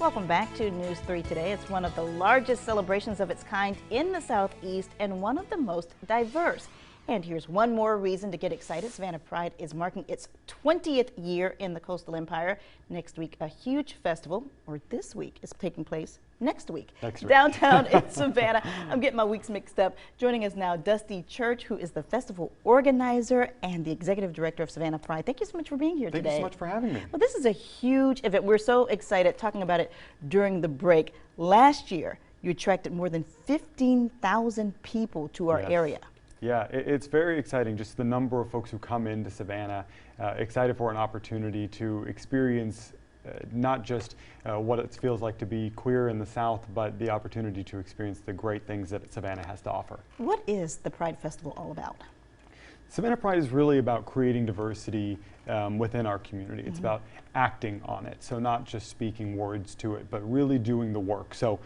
Welcome back to News 3 Today. It's one of the largest celebrations of its kind in the Southeast and one of the most diverse. And here's one more reason to get excited. Savannah Pride is marking its 20th year in the Coastal Empire. Next week, a huge festival, or this week, is taking place next week. Downtown in Savannah. I'm getting my weeks mixed up. Joining us now, Dusty Church, who is the festival organizer and the executive director of Savannah Pride. Thank you so much for being here today. Thank you so much for having me. Well, this is a huge event. We're so excited talking about it during the break. Last year, you attracted more than 15,000 people to our area. Yeah, it's very exciting, just the number of folks who come into Savannah, excited for an opportunity to experience not just what it feels like to be queer in the South, but the opportunity to experience the great things that Savannah has to offer. What is the Pride Festival all about? Savannah Pride is really about creating diversity within our community. It's about acting on it, so not just speaking words to it, but really doing the work. So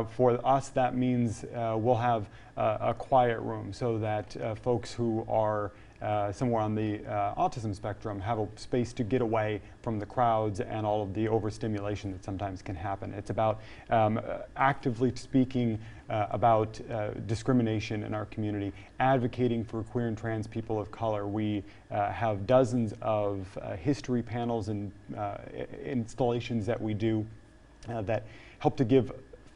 for us, that means we'll have a quiet room so that folks who are somewhere on the autism spectrum have a space to get away from the crowds and all of the overstimulation that sometimes can happen. It's about actively speaking about discrimination in our community, advocating for queer and trans people of color. We have dozens of history panels and installations that we do that help to give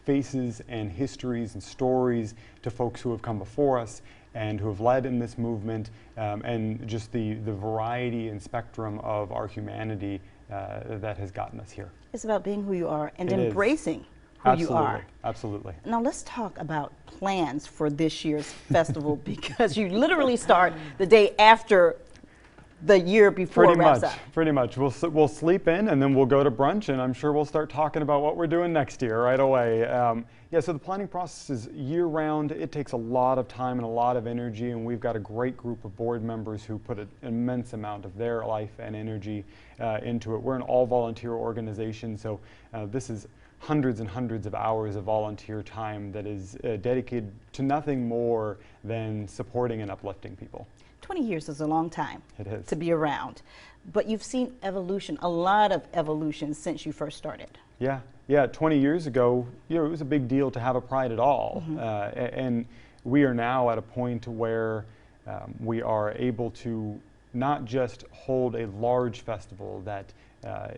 faces and histories and stories to folks who have come before us and who have led in this movement, and just the variety and spectrum of our humanity that has gotten us here. It's about being who you are and embracing who you are. Absolutely. Now let's talk about plans for this year's festival, because you literally start the day after the year before it wraps up. Pretty much. We'll sleep in and then we'll go to brunch, and I'm sure we'll start talking about what we're doing next year right away. Yeah, so the planning process is year-round. It takes a lot of time and a lot of energy, and we've got a great group of board members who put an immense amount of their life and energy into it. We're an all-volunteer organization, so this is hundreds and hundreds of hours of volunteer time that is dedicated to nothing more than supporting and uplifting people. 20 years is a long time to be around, but you've seen evolution, a lot of evolution since you first started. Yeah, 20 years ago, it was a big deal to have a Pride at all. And we are now at a point where we are able to not just hold a large festival that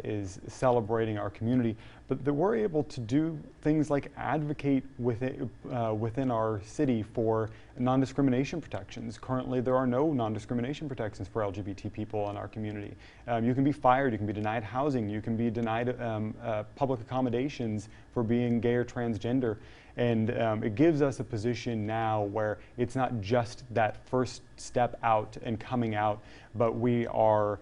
is celebrating our community, but that we're able to do things like advocate within our city for non-discrimination protections. Currently, there are no non-discrimination protections for LGBT people in our community. You can be fired, you can be denied housing, you can be denied public accommodations for being gay or transgender. And it gives us a position now where it's not just that first step out and coming out, but we are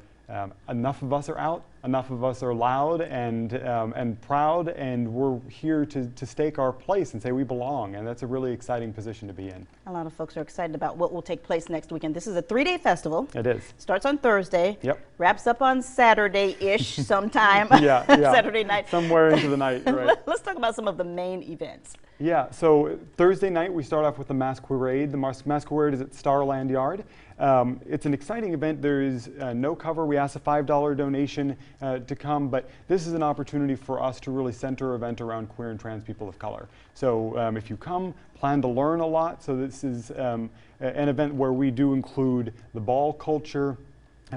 enough of us are out, enough of us are loud and proud, and we're here to stake our place and say we belong, and that's a really exciting position to be in. A lot of folks are excited about what will take place next weekend. This is a 3-day festival. It is. Starts on Thursday. Yep. Wraps up on Saturday-ish sometime. Yeah. Saturday night. Somewhere into the night, right. Let's talk about some of the main events. Yeah, so Thursday night we start off with the Masquerade. The Masquerade is at Starland Yard. It's an exciting event. There is no cover. We ask a $5 donation to come, but this is an opportunity for us to really center an event around queer and trans people of color. So if you come, plan to learn a lot. So this is an event where we do include the ball culture.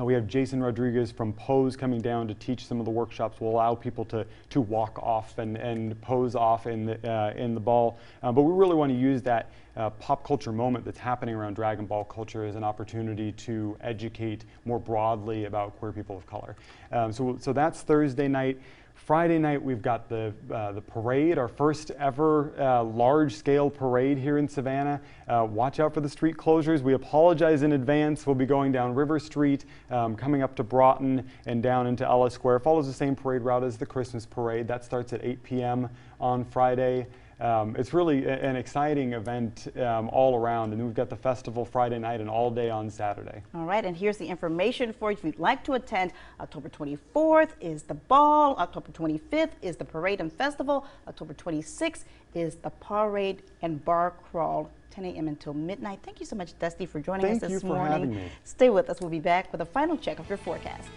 We have Jason Rodriguez from Pose coming down to teach some of the workshops. We'll allow people to walk off and pose off in the ball. But we really want to use that pop culture moment that's happening around Dragon Ball culture as an opportunity to educate more broadly about queer people of color. So that's Thursday night. Friday night, we've got the parade, our first ever large-scale parade here in Savannah. Watch out for the street closures. We apologize in advance. We'll be going down River Street, coming up to Broughton and down into Ellis Square. Follows the same parade route as the Christmas parade. That starts at 8 p.m. on Friday. It's really an exciting event all around, and we've got the festival Friday night and all day on Saturday. All right, and here's the information for you if you'd like to attend. October 24th is the ball, October 25th is the parade and festival, October 26th is the parade and bar crawl, 10 a.m. until midnight. Thank you so much, Dusty, for joining us this morning. Thank you for having me. Stay with us. We'll be back with a final check of your forecast.